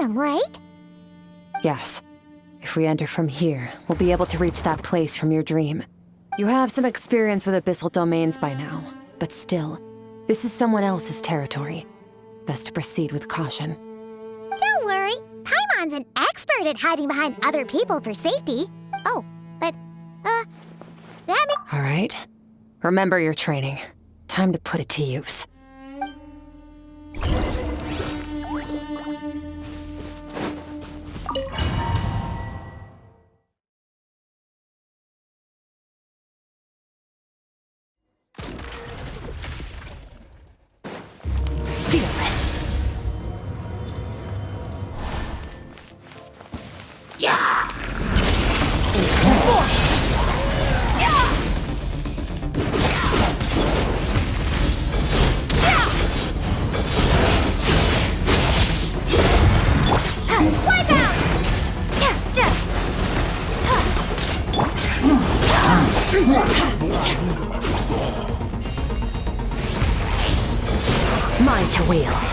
awesome, right? Yes. If we enter from here, we'll be able to reach that place from your dream. You have some experience with abyssal domains by now, but still, this is someone else's territory. Best to proceed with caution. Don't worry. Paimon's an expert at hiding behind other people for safety. Oh, but, that means... All right. Remember your training. Time to put it to use. Fearless. Yeah! Wipe out! Mine to wield.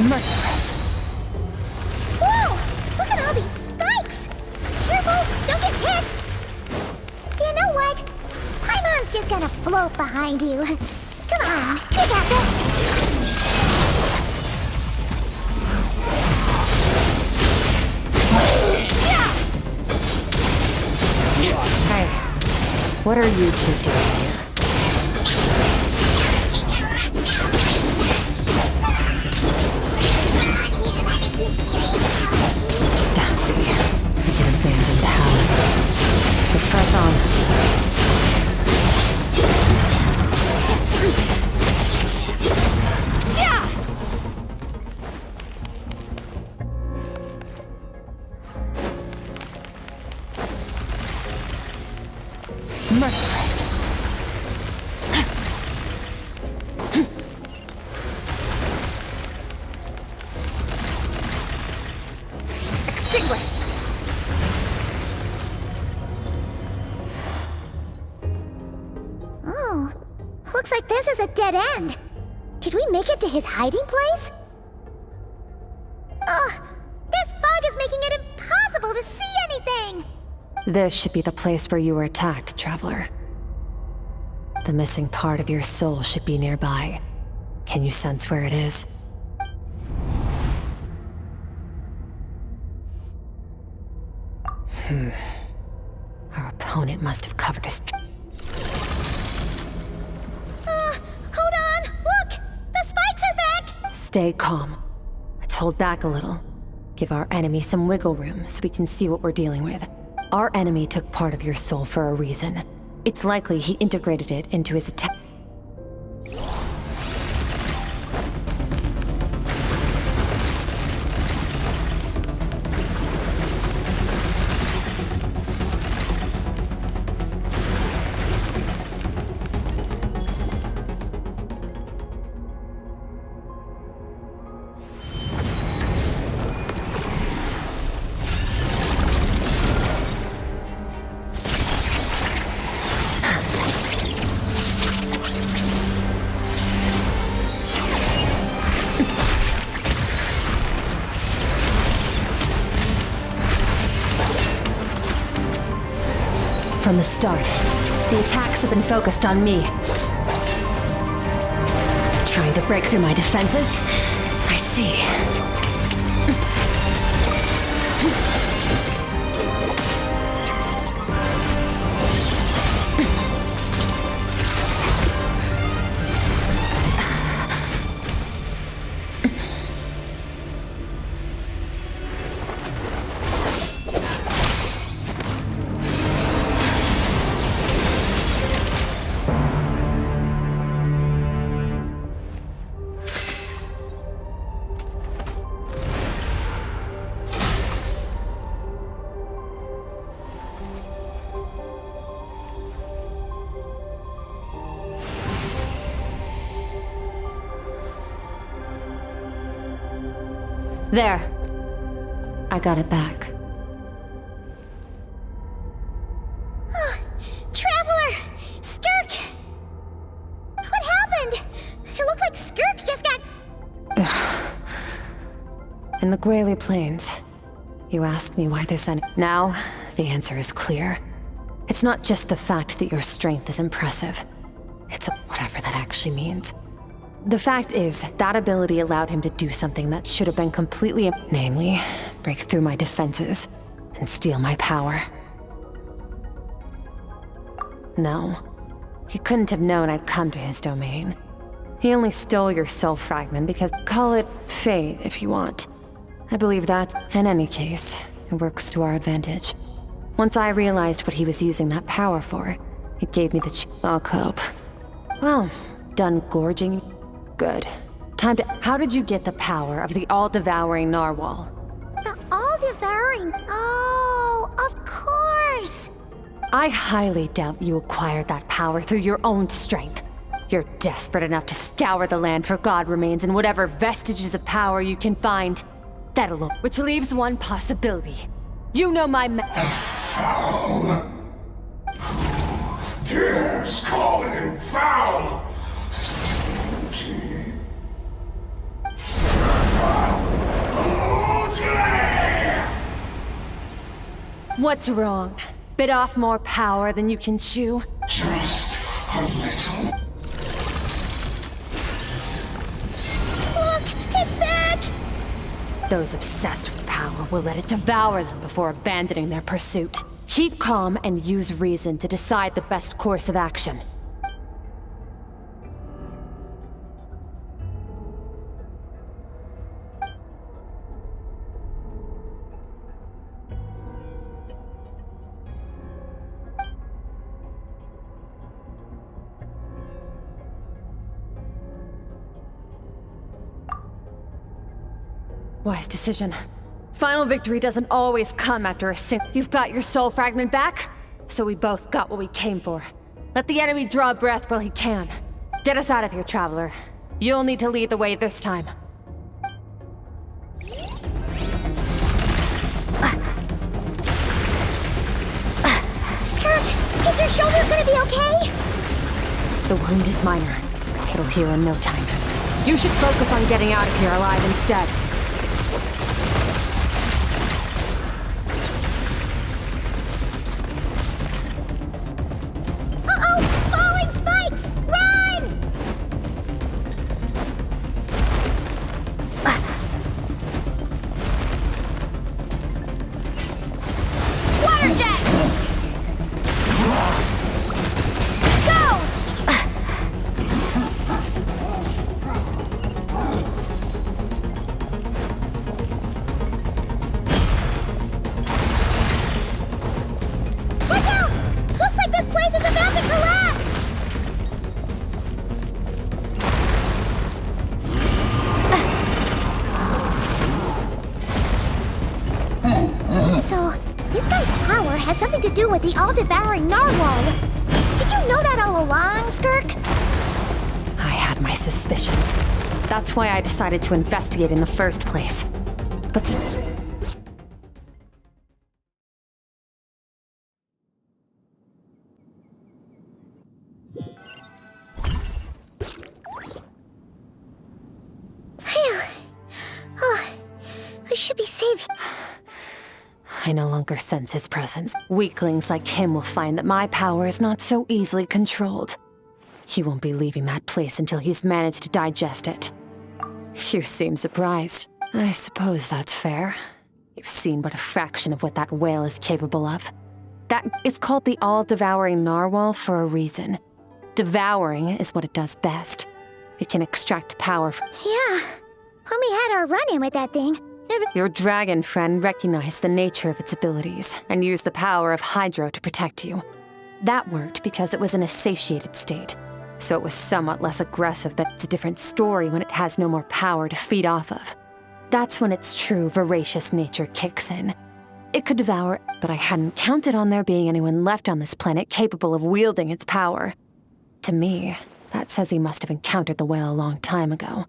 Merciless. Whoa! Look at all these spikes! Careful! Don't get hit! You know what? Paimon's just gonna float behind you. Come on, you got this! Hey, what are you two doing here? Dusty. Like an abandoned house. Let's press on. Merciless. Extinguished. Oh, looks like this is a dead end. Did we make it to his hiding place? Ugh, this fog is making it impossible to see anything! This should be the place where you were attacked, Traveler. The missing part of your soul should be nearby. Can you sense where it is? Our opponent must have covered his... Hold on! Look! The spikes are back! Stay calm. Let's hold back a little. Give our enemy some wiggle room so we can see what we're dealing with. Our enemy took part of your soul for a reason. It's likely he integrated it into his attack. From the start, the attacks have been focused on me. Trying to break through my defenses? I see. There. I got it back. Traveler! Skirk! What happened? It looked like Skirk just got... In the Gwali Plains, you asked me why this ended. Now, the answer is clear. It's not just the fact that your strength is impressive. It's whatever that actually means. The fact is, that ability allowed him to do something that should have been completely... Namely, break through my defenses and steal my power. No, he couldn't have known I'd come to his domain. He only stole your soul fragment because... Call it fate, if you want. I believe that, in any case, it works to our advantage. Once I realized what he was using that power for, it gave me the I'll cope. Well, done gorging? Good. Time to... How did you get the power of the all-devouring narwhal? The all-devouring... Oh, of course! I highly doubt you acquired that power through your own strength. You're desperate enough to scour the land for god remains and whatever vestiges of power you can find. That alone, which leaves one possibility. You know my The foul? Who dares call him foul? What's wrong? Bit off more power than you can chew? Just a little. Look! It's back! Those obsessed with power will let it devour them before abandoning their pursuit. Keep calm and use reason to decide the best course of action. Wise decision. Final victory doesn't always come after a You've got your soul fragment back, so we both got what we came for. Let the enemy draw breath while he can. Get us out of here, Traveler. You'll need to lead the way this time. Skirk, is your shoulder gonna be okay? The wound is minor. It'll heal in no time. You should focus on getting out of here alive instead. Uh-oh! Falling spikes! Run! Water jet! Go! Watch out! Looks like this place is about to collapse! So, this guy's power has something to do with the all-devouring narwhal. Did you know that all along, Skirk? I had my suspicions. That's why I decided to investigate in the first place. But Phew. Oh, I should be safe. I no longer sense his presence. Weaklings like him will find that my power is not so easily controlled. He won't be leaving that place until he's managed to digest it. You seem surprised. I suppose that's fair. You've seen but a fraction of what that whale is capable of. It's called the all-devouring narwhal for a reason. Devouring is what it does best. It can extract power from... Yeah. When we had our run-in with that thing, Your dragon friend recognized the nature of its abilities and used the power of Hydro to protect you. That worked because it was in a satiated state, so it was somewhat less aggressive. It's a different story when it has no more power to feed off of. That's when its true voracious nature kicks in. It could devour, but I hadn't counted on there being anyone left on this planet capable of wielding its power. To me, that says he must have encountered the whale a long time ago.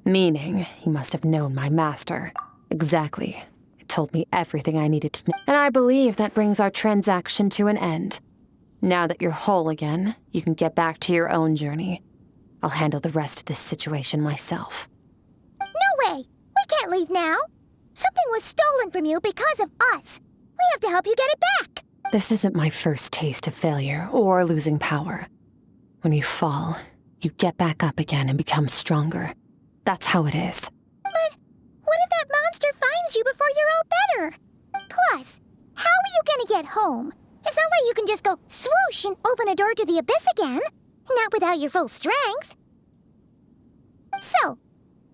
Meaning, he must have known my master. Exactly. It told me everything I needed to know. And I believe that brings our transaction to an end. Now that you're whole again, you can get back to your own journey. I'll handle the rest of this situation myself. No way! We can't leave now! Something was stolen from you because of us! We have to help you get it back! This isn't my first taste of failure or losing power. When you fall, you get back up again and become stronger. That's how it is. But what if that monster finds you before you're all better? Plus, how are you gonna get home? It's not like you can just go swoosh and open a door to the abyss again. Not without your full strength. So,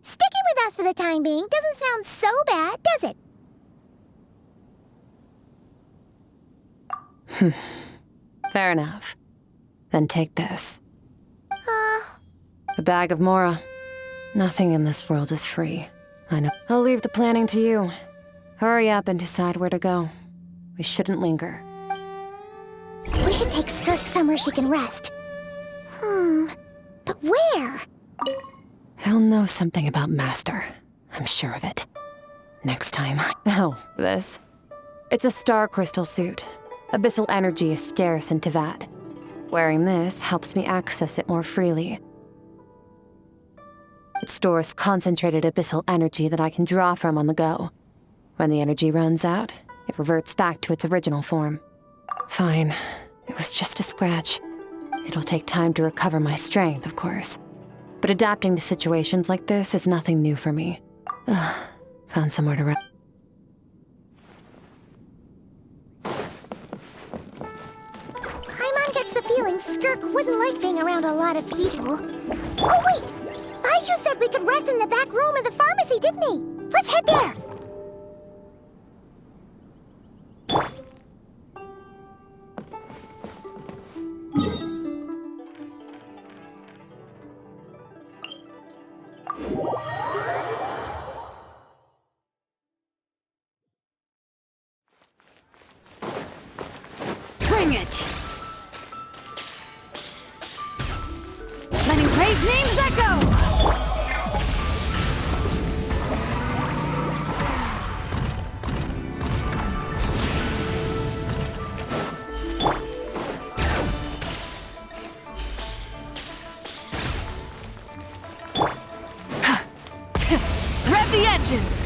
sticking with us for the time being doesn't sound so bad, does it? Fair enough. Then take this. A bag of Mora. Nothing in this world is free. I know. I'll leave the planning to you. Hurry up and decide where to go. We shouldn't linger. We should take Skirk somewhere she can rest. But where? He'll know something about Master. I'm sure of it. Next time. Oh, this. It's a star crystal suit. Abyssal energy is scarce in Tivat. Wearing this helps me access it more freely. It stores concentrated abyssal energy that I can draw from on the go. When the energy runs out, it reverts back to its original form. Fine. It was just a scratch. It'll take time to recover my strength, of course. But adapting to situations like this is nothing new for me. Found somewhere to rest. Paimon gets the feeling Skirk wouldn't like being around a lot of people. Oh wait! Baishu said we could rest in the back room of the pharmacy, didn't he? Let's head there! Bring it! Letting brave names echo! Rev the engines!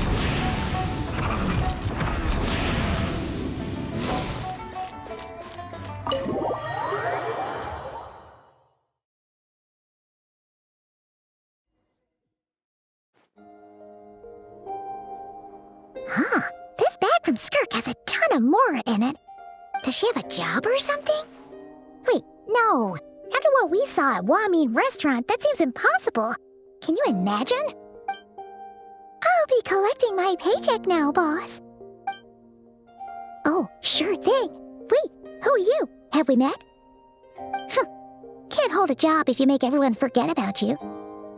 This bag from Skirk has a ton of Mora in it. Does she have a job or something? Wait, no. After what we saw at Wamin Restaurant, that seems impossible. Can you imagine? I'll be collecting my paycheck now, boss. Oh, sure thing. Wait, who are you? Have we met? Can't hold a job if you make everyone forget about you.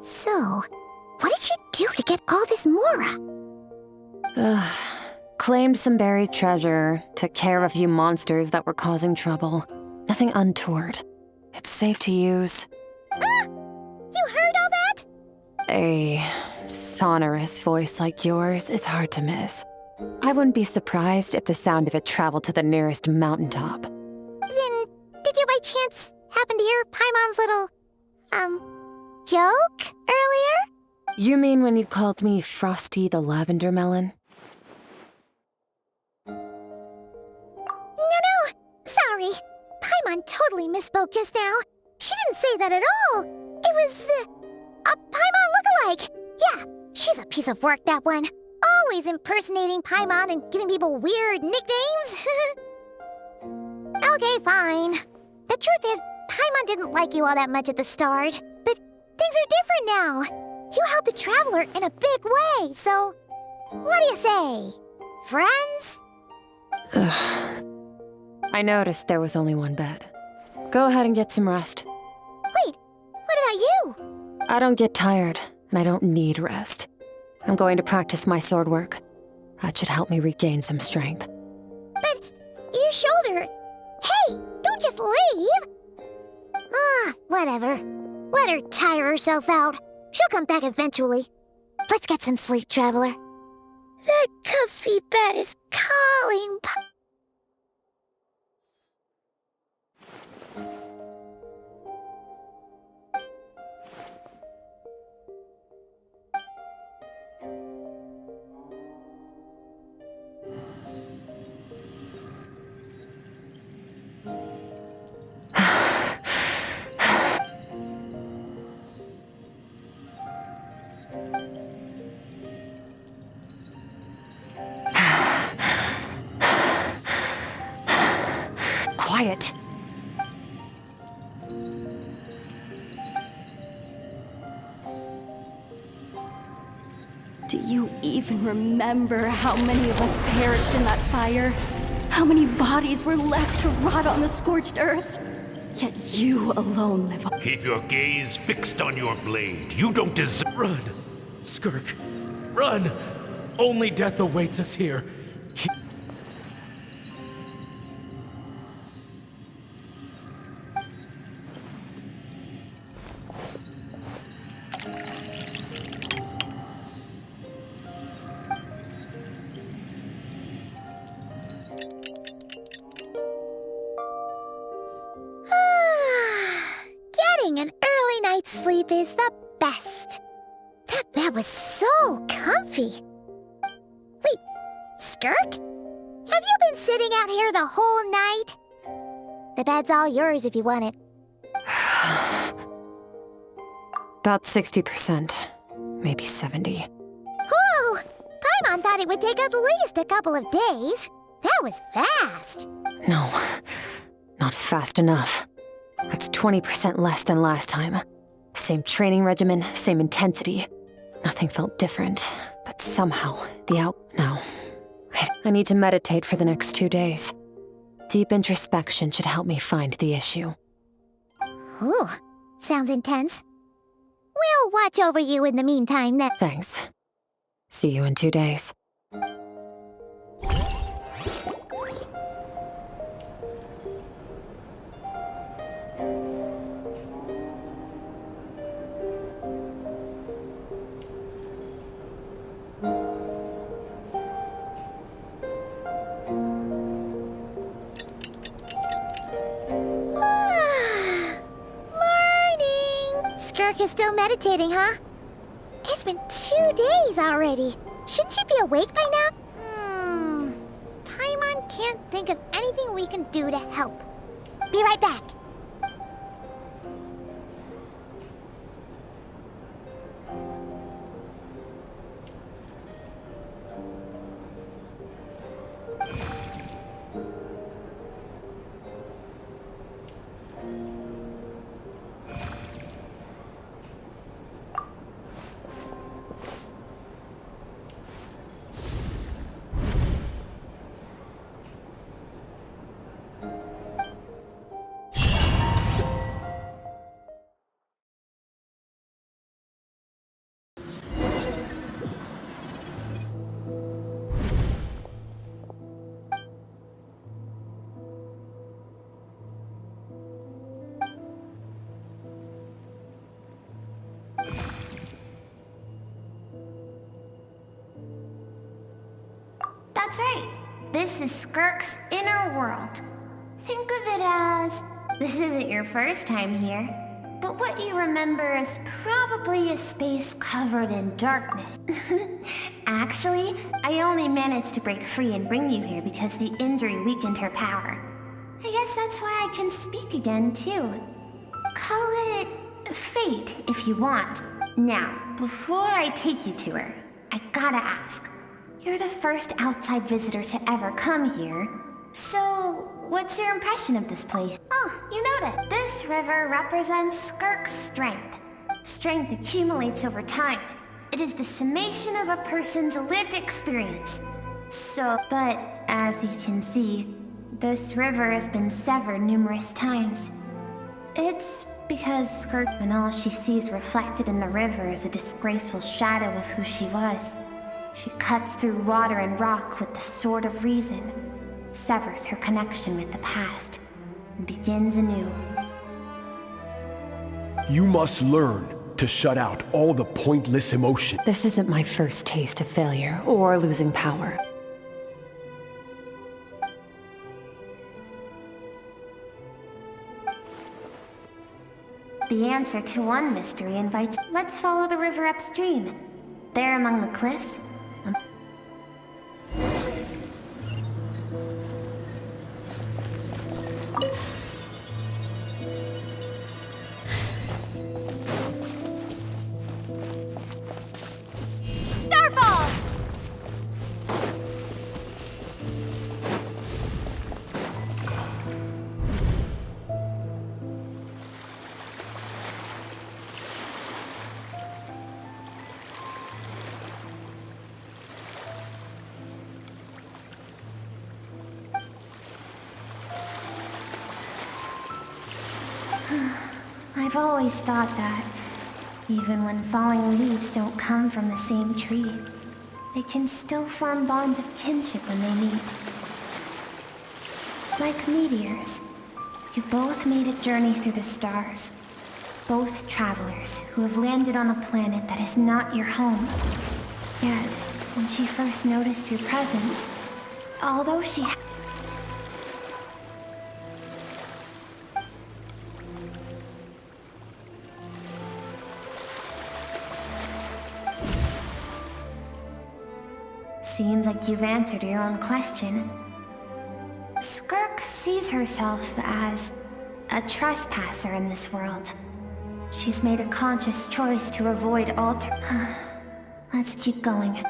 So, what did she do to get all this Mora? Claimed some buried treasure, took care of a few monsters that were causing trouble. Nothing untoward. It's safe to use. You heard all that? A sonorous voice like yours is hard to miss. I wouldn't be surprised if the sound of it traveled to the nearest mountaintop. Then, did you by chance happen to hear Paimon's little, joke earlier? You mean when you called me Frosty the Lavender Melon? No, sorry. Paimon totally misspoke just now. She didn't say that at all. It was, a Paimon lookalike. Yeah, she's a piece of work, that one. Always impersonating Paimon and giving people weird nicknames. Okay, fine. The truth is, Paimon didn't like you all that much at the start. But things are different now. You helped the Traveler in a big way, so... What do you say? Friends? I noticed there was only one bed. Go ahead and get some rest. Wait, what about you? I don't get tired, and I don't need rest. I'm going to practice my sword work. That should help me regain some strength. But your shoulder... Hey, don't just leave! Whatever. Let her tire herself out. She'll come back eventually. Let's get some sleep, Traveler. That comfy bed is calling. Quiet. Do you even remember how many of us perished in that fire? How many bodies were left to rot on the scorched earth? Yet you alone live on. Keep your gaze fixed on your blade. You don't deserve. Run! Skirk! Run! Only death awaits us here. Getting an early night's sleep is the best. That bed was so comfy. Wait, Skirk? Have you been sitting out here the whole night? The bed's all yours if you want it. About 60%. Maybe 70. Whew! Paimon thought it would take at least a couple of days. That was fast. No, not fast enough. That's 20% less than last time. Same training regimen, same intensity. Nothing felt different, but somehow No. I need to meditate for the next 2 days. Deep introspection should help me find the issue. Ooh, sounds intense. We'll watch over you in the meantime then. Thanks. See you in 2 days. Skirk is still meditating, huh? It's been 2 days already. Shouldn't she be awake by now? Paimon can't think of anything we can do to help. Be right back. That's right. This is Skirk's inner world. Think of it as this isn't your first time here, but what you remember is probably a space covered in darkness. Actually, I only managed to break free and bring you here because the injury weakened her power. I guess that's why I can speak again, too. Call it fate if you want. Now, before I take you to her, I gotta ask. You're the first outside visitor to ever come here. So, what's your impression of this place? Oh, you noted. This river represents Skirk's strength. Strength accumulates over time. It is the summation of a person's lived experience. But as you can see, this river has been severed numerous times. It's because Skirk and all she sees reflected in the river is a disgraceful shadow of who she was. She cuts through water and rock with the sword of reason, severs her connection with the past, and begins anew. You must learn to shut out all the pointless emotion. This isn't my first taste of failure or losing power. The answer to one mystery invites. Let's follow the river upstream. There among the cliffs. Starfall! I've always thought that, even when falling leaves don't come from the same tree, they can still form bonds of kinship when they meet. Like meteors, you both made a journey through the stars. Both travelers who have landed on a planet that is not your home. Yet, when she first noticed your presence, although she seems like you've answered your own question. Skirk sees herself as a trespasser in this world. She's made a conscious choice to avoid Let's keep going.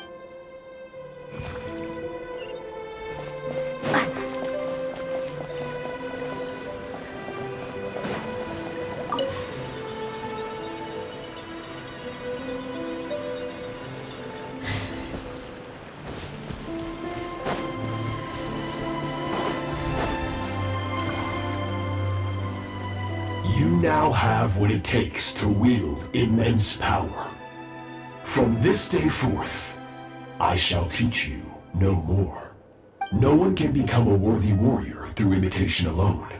You now have what it takes to wield immense power. From this day forth, I shall teach you no more. No one can become a worthy warrior through imitation alone.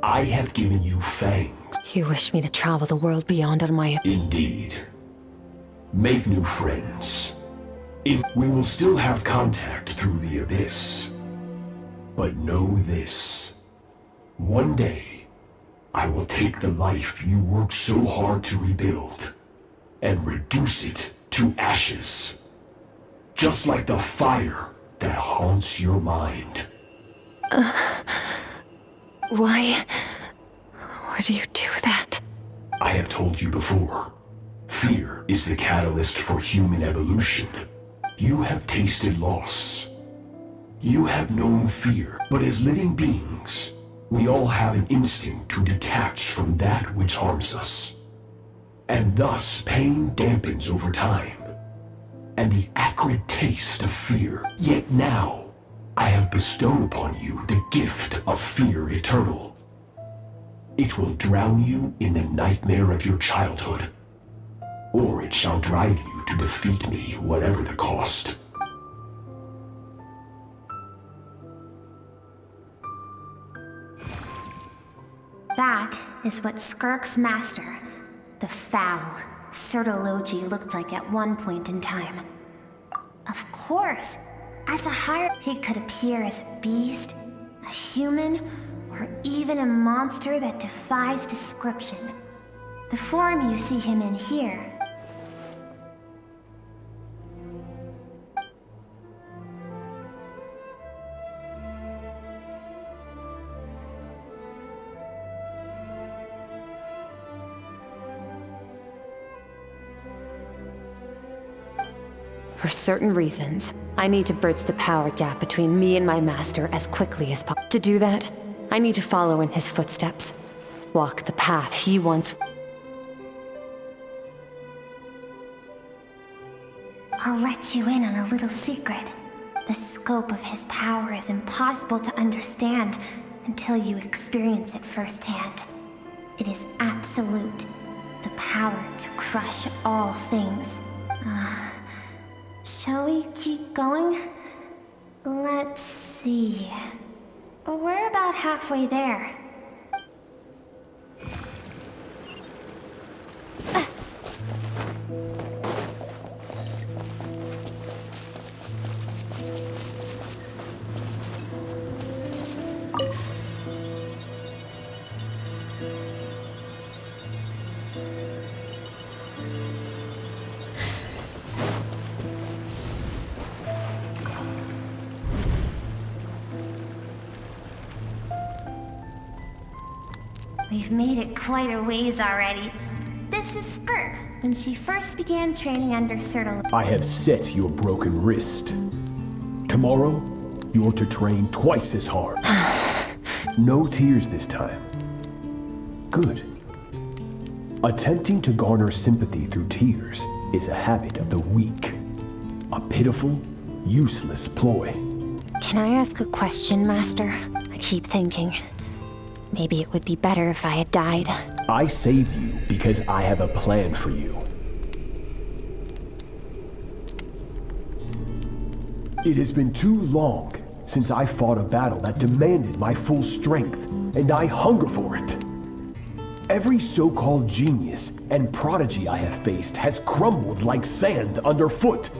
I have given you fangs. You wish me to travel the world beyond on my own? Indeed. Make new friends. We will still have contact through the abyss. But know this. One day, I will take the life you worked so hard to rebuild and reduce it to ashes. Just like the fire that haunts your mind. Why would you do that? I have told you before. Fear is the catalyst for human evolution. You have tasted loss. You have known fear, but as living beings, we all have an instinct to detach from that which harms us. And thus, pain dampens over time, and the acrid taste of fear. Yet now, I have bestowed upon you the gift of fear eternal. It will drown you in the nightmare of your childhood, or it shall drive you to defeat me, whatever the cost. That is what Skirk's master, the foul Sertologi, looked like at one point in time. Of course, as a higher, he could appear as a beast, a human, or even a monster that defies description. The form you see him in here. For certain reasons, I need to bridge the power gap between me and my master as quickly as possible. To do that, I need to follow in his footsteps. Walk the path he once... I'll let you in on a little secret. The scope of his power is impossible to understand until you experience it firsthand. It is absolute. The power to crush all things. Shall we keep going? Let's see. We're about halfway there. We've made it quite a ways already. This is Skirk, when she first began training under Sir. I have set your broken wrist. Tomorrow, you're to train twice as hard. No tears this time. Good. Attempting to garner sympathy through tears is a habit of the weak. A pitiful, useless ploy. Can I ask a question, Master? I keep thinking, maybe it would be better if I had died. I saved you because I have a plan for you. It has been too long since I fought a battle that demanded my full strength, and I hunger for it. Every so-called genius and prodigy I have faced has crumbled like sand underfoot.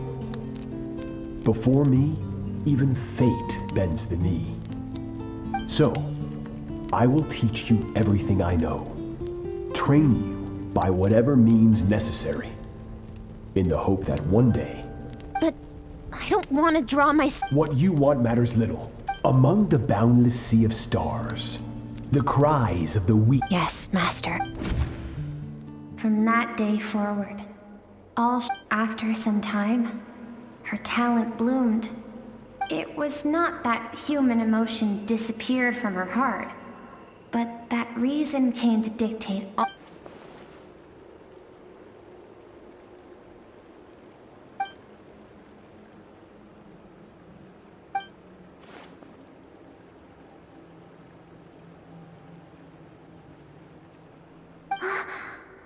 Before me, even fate bends the knee. So, I will teach you everything I know. Train you by whatever means necessary, in the hope that one day... But I don't want to draw my... What you want matters little. Among the boundless sea of stars, the cries of the weak... Yes, Master. From that day forward, after some time, her talent bloomed. It was not that human emotion disappeared from her heart, but that reason came to dictate all.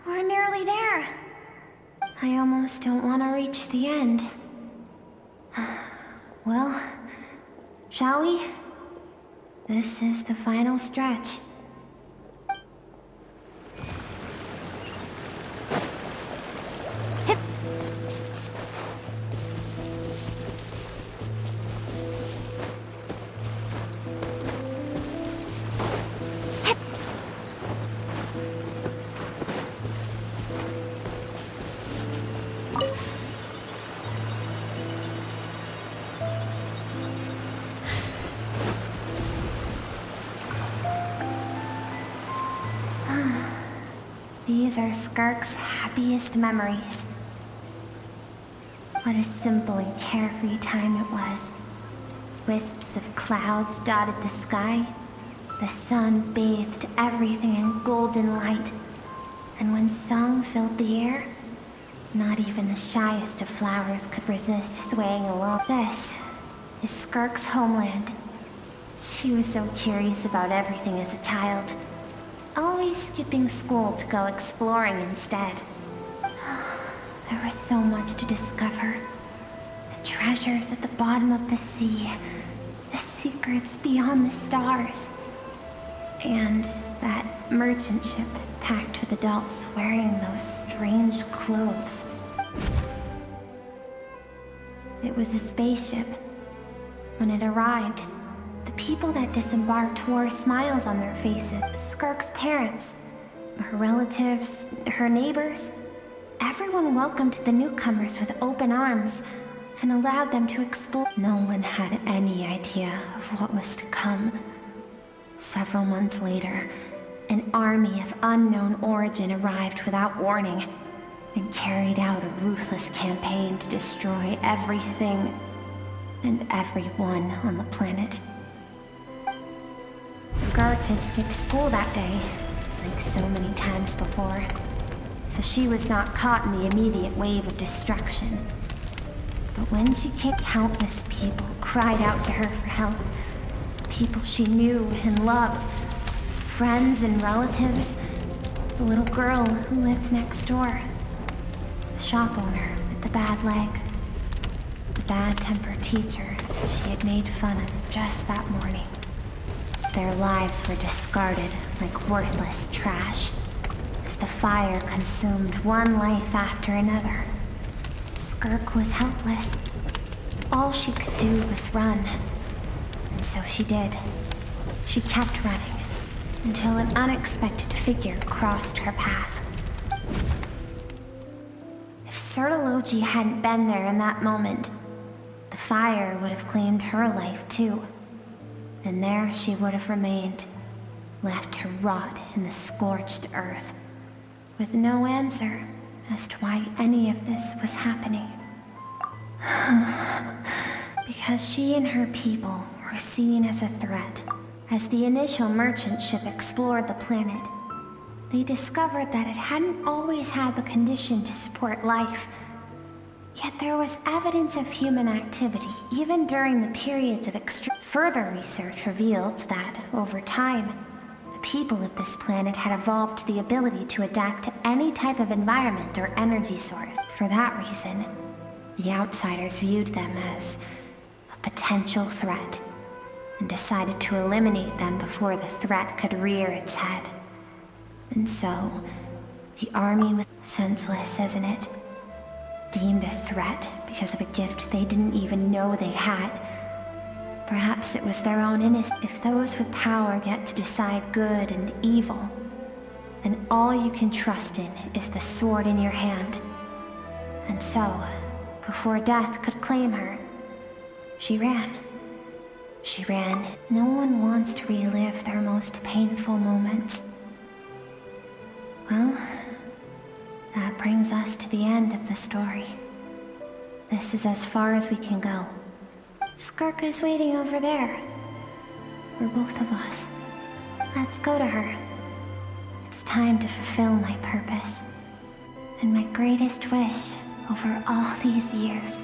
We're nearly there. I almost don't want to reach the end. Well, shall we? This is the final stretch. Hip. Hip. These are Skirk's happiest memories. What a simple and carefree time it was. Wisps of clouds dotted the sky. The sun bathed everything in golden light. And when song filled the air, not even the shyest of flowers could resist swaying along. This is Skirk's homeland. She was so curious about everything as a child. Always skipping school to go exploring instead. There was so much to discover. The treasures at the bottom of the sea. The secrets beyond the stars. And that merchant ship packed with adults wearing those strange clothes. It was a spaceship. When it arrived, the people that disembarked wore smiles on their faces. Skirk's parents, her relatives, her neighbors. Everyone welcomed the newcomers with open arms and allowed them to explore. No one had any idea of what was to come. Several months later, an army of unknown origin arrived without warning and carried out a ruthless campaign to destroy everything and everyone on the planet. Skirk had skipped school that day, like so many times before, so she was not caught in the immediate wave of destruction. But when she kicked, countless people cried out to her for help. People she knew and loved, friends and relatives, the little girl who lived next door, the shop owner with the bad leg, the bad-tempered teacher she had made fun of just that morning. Their lives were discarded like worthless trash as the fire consumed one life after another. Skirk was helpless. All she could do was run. And so she did. She kept running until an unexpected figure crossed her path. If Sertology hadn't been there in that moment, the fire would have claimed her life too. And there she would have remained, left to rot in the scorched earth, with no answer as to why any of this was happening. Because she and her people were seen as a threat. As the initial merchant ship explored the planet, they discovered that it hadn't always had the condition to support life. Yet there was evidence of human activity, even during the periods of extreme. Further research revealed that, over time, the people of this planet had evolved the ability to adapt to any type of environment or energy source. For that reason, the outsiders viewed them as a potential threat, and decided to eliminate them before the threat could rear its head. And so, the army was senseless, isn't it? Deemed a threat because of a gift they didn't even know they had. Perhaps it was their own innocence. If those with power get to decide good and evil, then all you can trust in is the sword in your hand. And so, before death could claim her, she ran. She ran. No one wants to relive their most painful moments. Well, that brings us to the end of the story. This is as far as we can go. Skirk is waiting over there. For both of us. Let's go to her. It's time to fulfill my purpose. And my greatest wish over all these years.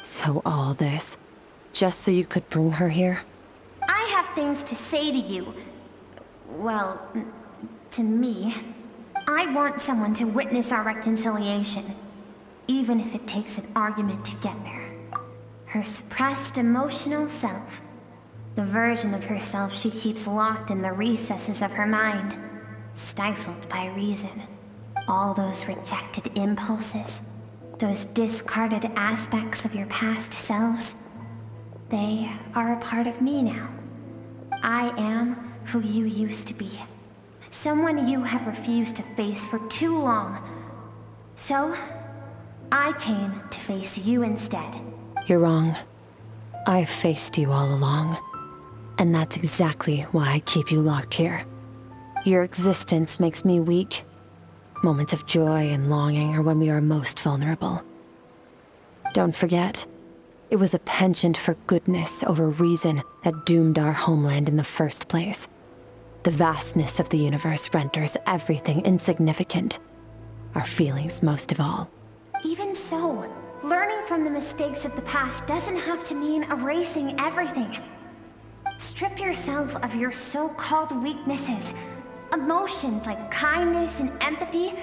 So all this, just so you could bring her here? I have things to say to you. Well, to me. I want someone to witness our reconciliation, even if it takes an argument to get there. Her suppressed emotional self. The version of herself she keeps locked in the recesses of her mind, stifled by reason. All those rejected impulses. Those discarded aspects of your past selves, they are a part of me now. I am who you used to be. Someone you have refused to face for too long. So, I came to face you instead. You're wrong. I've faced you all along. And that's exactly why I keep you locked here. Your existence makes me weak. Moments of joy and longing are when we are most vulnerable. Don't forget, it was a penchant for goodness over reason that doomed our homeland in the first place. The vastness of the universe renders everything insignificant. Our feelings most of all. Even so, learning from the mistakes of the past doesn't have to mean erasing everything. Strip yourself of your so-called weaknesses. Emotions like kindness and empathy,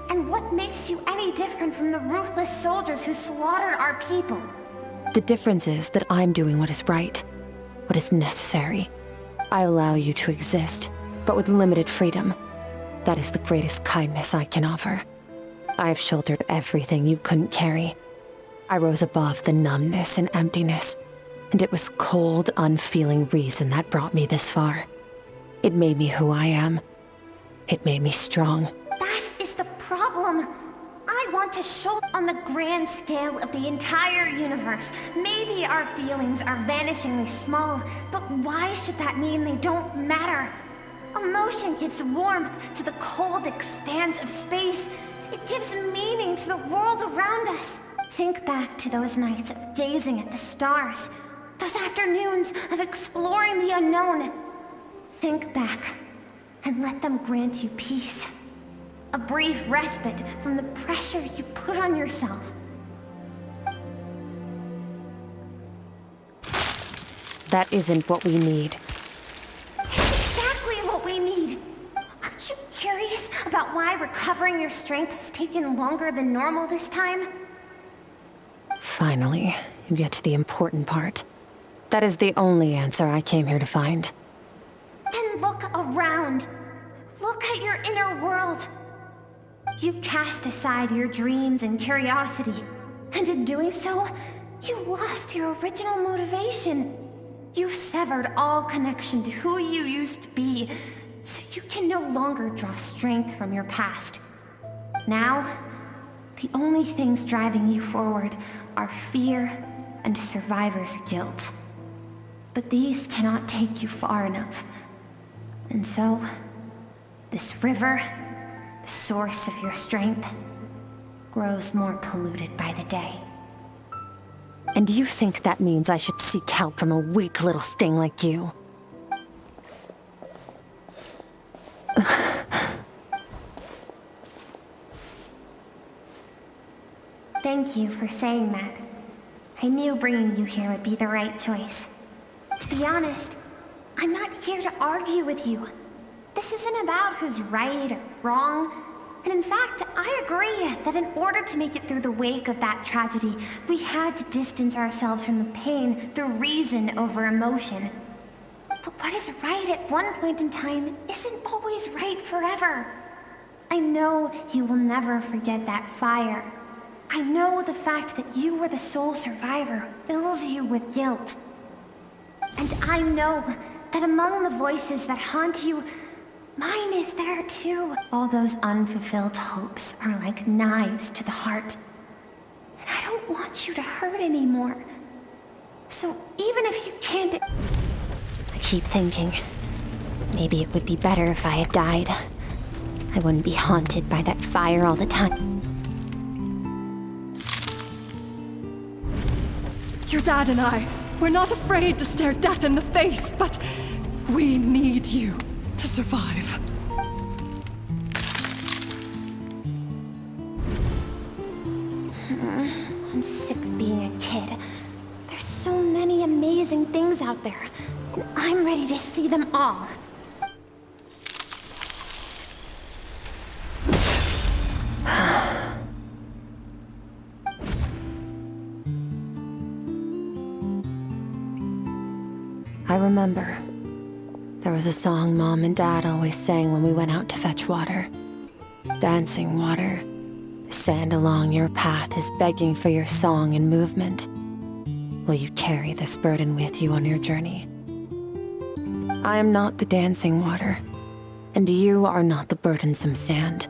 and what makes you any different from the ruthless soldiers who slaughtered our people? The difference is that I'm doing what is right, what is necessary. I allow you to exist, but with limited freedom. That is the greatest kindness I can offer. I've shouldered everything you couldn't carry. I rose above the numbness and emptiness, and it was cold, unfeeling reason that brought me this far. It made me who I am. It made me strong. That is the problem. I want to show on the grand scale of the entire universe. Maybe our feelings are vanishingly small, but why should that mean they don't matter? Emotion gives warmth to the cold expanse of space. It gives meaning to the world around us. Think back to those nights of gazing at the stars, those afternoons of exploring the unknown. Think back, and let them grant you peace. A brief respite from the pressure you put on yourself. That isn't what we need. It's exactly what we need. Aren't you curious about why recovering your strength has taken longer than normal this time? Finally, you get to the important part. That is the only answer I came here to find. Then look around. Look at your inner world. You cast aside your dreams and curiosity, and in doing so, you lost your original motivation. You severed all connection to who you used to be, so you can no longer draw strength from your past. Now, the only things driving you forward are fear and survivor's guilt. But these cannot take you far enough. And so, this river, the source of your strength, grows more polluted by the day. And you think that means I should seek help from a weak little thing like you? Thank you for saying that. I knew bringing you here would be the right choice. To be honest, I'm not here to argue with you. This isn't about who's right or wrong. And in fact, I agree that in order to make it through the wake of that tragedy, we had to distance ourselves from the pain through reason over emotion. But what is right at one point in time isn't always right forever. I know you will never forget that fire. I know the fact that you were the sole survivor fills you with guilt. And I know that among the voices that haunt you, mine is there too. All those unfulfilled hopes are like knives to the heart. And I don't want you to hurt anymore. So even if you can't... I keep thinking, maybe it would be better if I had died. I wouldn't be haunted by that fire all the time. Your dad and I, we're not afraid to stare death in the face, but we need you to survive. I'm sick of being a kid. There's so many amazing things out there, and I'm ready to see them all. I remember. There was a song Mom and Dad always sang when we went out to fetch water. Dancing water. The sand along your path is begging for your song and movement. Will you carry this burden with you on your journey? I am not the dancing water, and you are not the burdensome sand.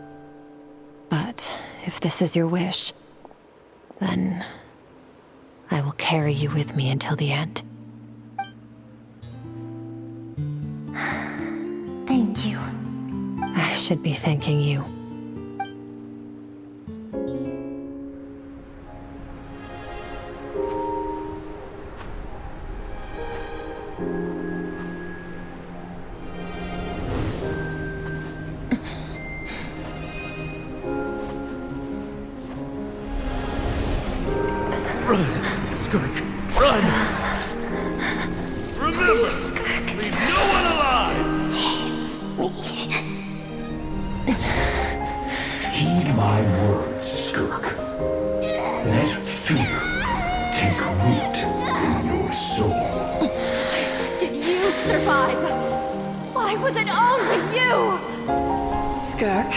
But if this is your wish, then I will carry you with me until the end. Thank you. I should be thanking you. Run, Skirk, run! Remember, leave no one alive! Heed my words, Skirk. Let fear take root in your soul. Did you survive? Why was it only you? Skirk,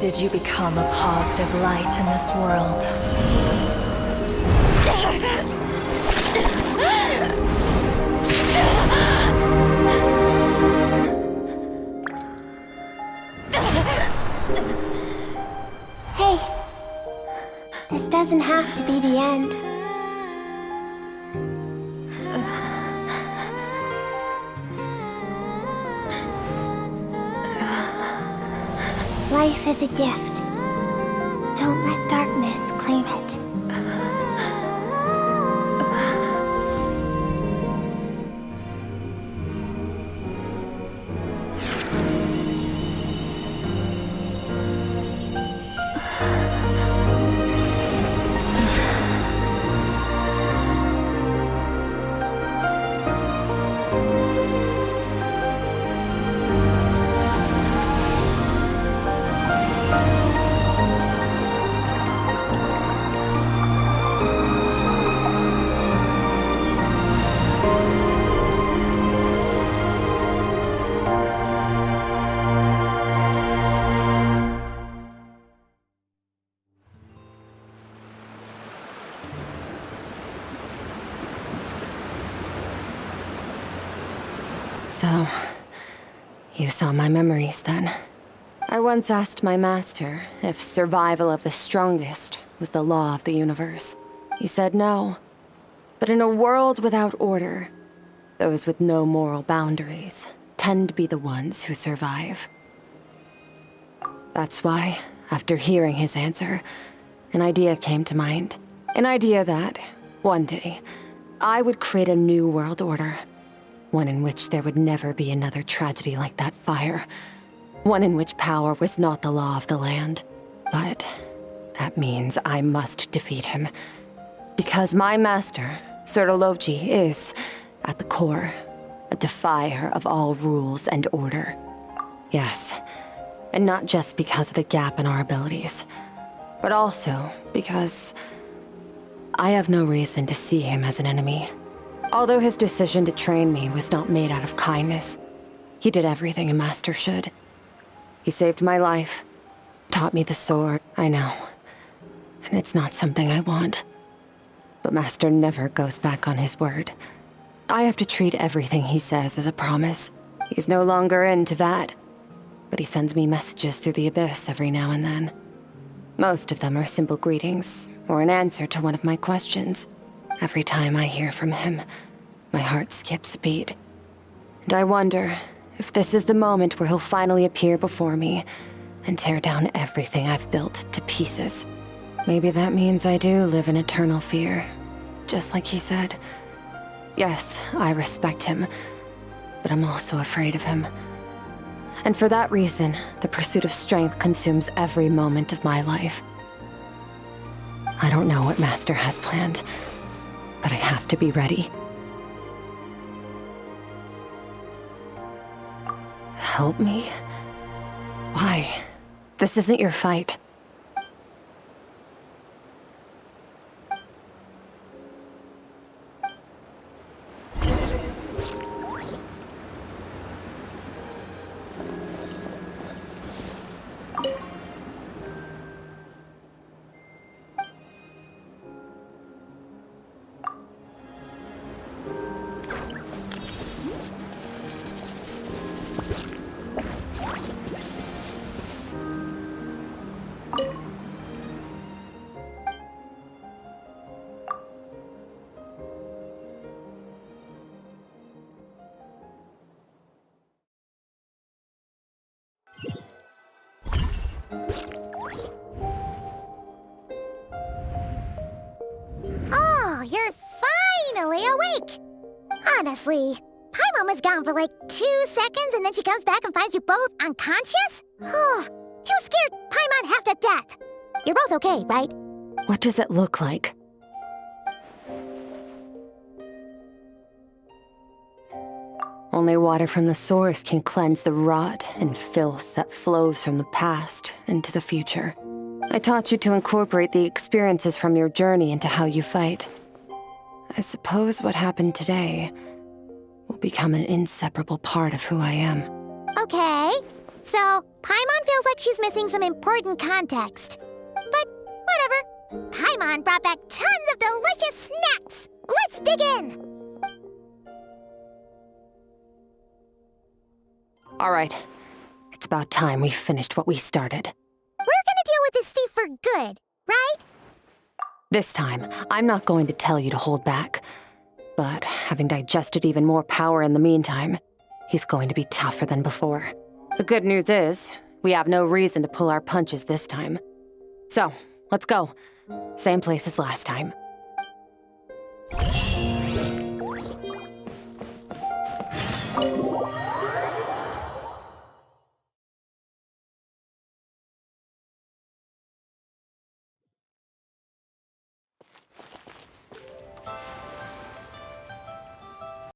did you become a positive light in this world? Hey, this doesn't have to be the end. Life is a gift. Don't let darkness claim it. So, you saw my memories then. I once asked my master if survival of the strongest was the law of the universe. He said no. But in a world without order, those with no moral boundaries tend to be the ones who survive. That's why, after hearing his answer, an idea came to mind. An idea that, one day, I would create a new world order. One in which there would never be another tragedy like that fire. One in which power was not the law of the land. But that means I must defeat him. Because my master, Sirologi, is, at the core, a defier of all rules and order. Yes, and not just because of the gap in our abilities, but also because I have no reason to see him as an enemy. Although his decision to train me was not made out of kindness, he did everything a master should. He saved my life, taught me the sword, I know. And it's not something I want. But Master never goes back on his word. I have to treat everything he says as a promise. He's no longer into that. But he sends me messages through the abyss every now and then. Most of them are simple greetings, or an answer to one of my questions. Every time I hear from him, my heart skips a beat. And I wonder if this is the moment where he'll finally appear before me and tear down everything I've built to pieces. Maybe that means I do live in eternal fear, just like he said. Yes, I respect him, but I'm also afraid of him. And for that reason, the pursuit of strength consumes every moment of my life. I don't know what Master has planned, but I have to be ready. Help me? Why? This isn't your fight. Oh, you're finally awake! Honestly, Paimon was gone for like 2 seconds and then she comes back and finds you both unconscious? Oh, you scared Paimon half to death! You're both okay, right? What does it look like? Only water from the source can cleanse the rot and filth that flows from the past into the future. I taught you to incorporate the experiences from your journey into how you fight. I suppose what happened today will become an inseparable part of who I am. Okay, so Paimon feels like she's missing some important context. But whatever. Paimon brought back tons of delicious snacks! Let's dig in! All right, it's about time we finished what we started. We're gonna deal with this thief for good, right? This time, I'm not going to tell you to hold back. But having digested even more power in the meantime, he's going to be tougher than before. The good news is, we have no reason to pull our punches this time. So, let's go. Same place as last time.